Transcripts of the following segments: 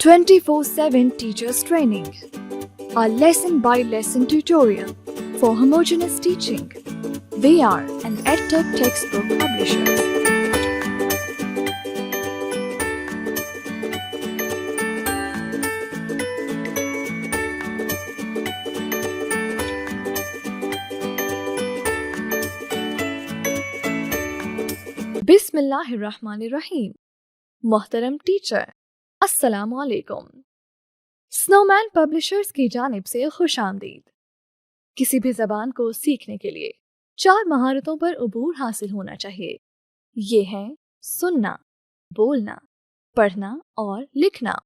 24/7 Teachers Training, our lesson-by-lesson tutorial for homogeneous teaching. We are an EdTech textbook publisher. बिस्मिल्लाहिर्रहमानिर्रहीम। मोहतरम teacher, अस्सलामु अलैकुम। Snowman publishers की जानिब से खुश आमदीद। किसी भी ज़बान को सीखने के लिए 4 महारतों पर अबूर हासिल होना चाहिए। ये हैं सुनना, बोलना, पढ़ना और लिखना।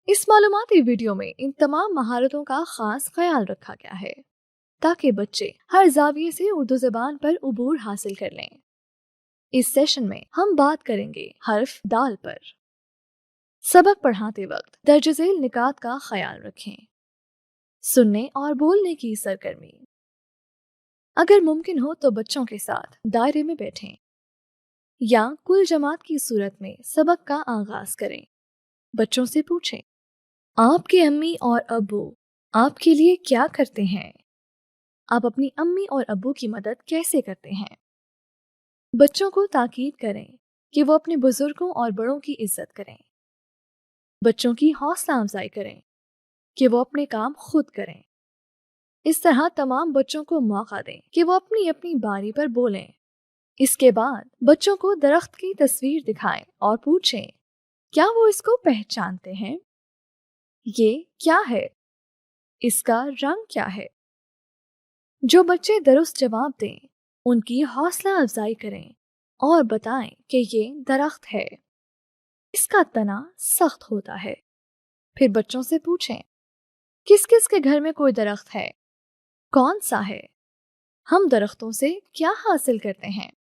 इस मालूमाती वीडियो में इन तमाम महारतों का खास ख्याल रखा गया है ताकि बच्चे हर जाविये से उर्दू ज़बान पर अबूर हासिल कर लें। इस सेशन में हम बात करेंगे हर्फ दाल पर। सबक पढ़ाते वक्त दर्ज झेल निकात का ख्याल रखें। सुनने और बोलने की सरगर्मी। अगर मुमकिन हो तो बच्चों के साथ दायरे में बैठें या कुल जमात की सूरत में सबक का आगाज करें। बच्चों से पूछें, आपके अम्मी और अब्बू आपके लिए क्या करते हैं? आप अपनी अम्मी और अब्बू की मदद कैसे करते हैं? बच्चों को ताकीद करें कि वो अपने बुजुर्गों और बड़ों की इज्जत करें। बच्चों की हौसला अफजाई करें कि वो अपने काम खुद करें। इस तरह तमाम बच्चों को मौका दें कि वो अपनी अपनी बारी पर बोलें। इसके बाद बच्चों को दरख्त की तस्वीर दिखाएं और पूछें, क्या वो इसको पहचानते हैं? ये क्या है? इसका रंग क्या है? जो बच्चे दुरुस्त जवाब दें, उनकी हौसला अफजाई करें और बताएं कि ये दरख्त है, इसका तना सख्त होता है। फिर बच्चों से पूछें, किस किस के घर में कोई दरख्त है? कौन सा है? हम दरख्तों से क्या हासिल करते हैं?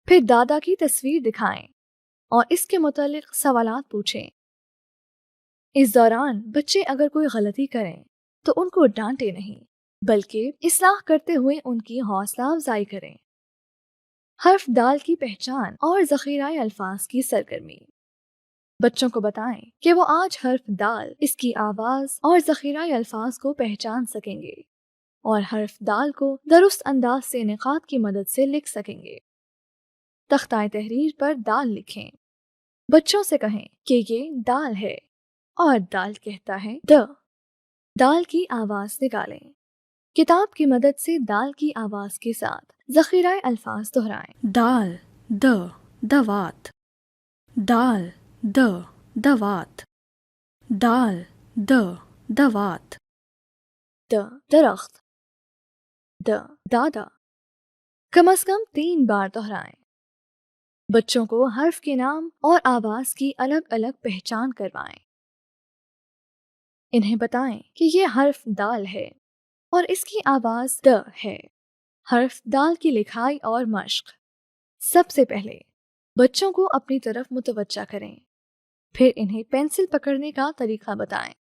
फिर दादा की तस्वीर दिखाएं और इसके मुतालिक सवालात पूछें। इस दौरान बच्चे अगर कोई गलती करें तो उनको डांटे नहीं, बल्कि इस्लाह करते हुए उनकी हौसला अफजाई करें। हर्फ दाल की पहचान और ज़ख़ीराए अल्फाज की सरगर्मी। बच्चों को बताएं कि वो आज हर्फ दाल, इसकी आवाज और ज़ख़ीराए अल्फाज को पहचान सकेंगे और हर्फ दाल को दुरुस्त अंदाज से निकात की मदद से लिख सकेंगे। तख्ताए तहरीर पर दाल लिखें। बच्चों से कहें कि ये दाल है और दाल कहता है द। दाल की आवाज निकालें। किताब की मदद से दाल की आवाज के साथ ज़ख़ीराए अल्फाज दोहराएं। दाल द दवात, दाल द दवात, दाल द दवात। द दरख्त, द दादा। कम से कम 3 बार दोहराएं। बच्चों को हर्फ के नाम और आवाज की अलग अलग पहचान करवाएं। इन्हें बताएं कि ये हर्फ दाल है और इसकी आवाज द है। हर्फ दाल की लिखाई और मश्क। सबसे पहले बच्चों को अपनी तरफ मुतवज्जा करें, फिर इन्हें पेंसिल पकड़ने का तरीका बताएं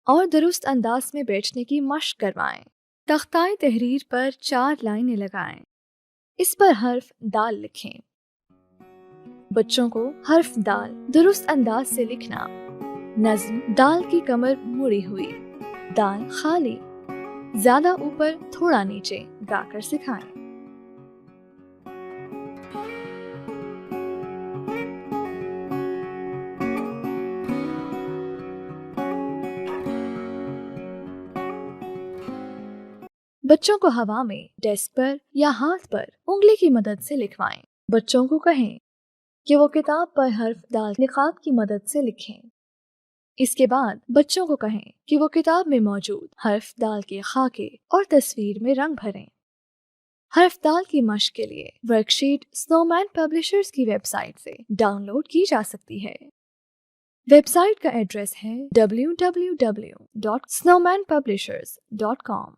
और दुरुस्त अंदाज में बैठने की मश्क करवाएं। तख्ताए तहरीर पर 4 लाइनें लगाएं। इस पर हर्फ दाल लिखें। बच्चों को हर्फ दाल दुरुस्त अंदाज से लिखना। नज़्म, दाल की कमर मुड़ी हुई, दाल खाली, ज्यादा ऊपर थोड़ा नीचे गाकर सिखाएं। बच्चों को हवा में, डेस्क पर या हाथ पर उंगली की मदद से लिखवाएं। बच्चों को कहें कि वो किताब पर हर्फ दाल निकात की मदद से लिखें। इसके बाद बच्चों को कहें कि वो किताब में मौजूद हर्फ दाल के खाके और तस्वीर में रंग भरें। हर्फ दाल की मश्क के लिए वर्कशीट स्नोमैन पब्लिशर्स की वेबसाइट से डाउनलोड की जा सकती है। वेबसाइट का एड्रेस है www.snowmanpublishers.com।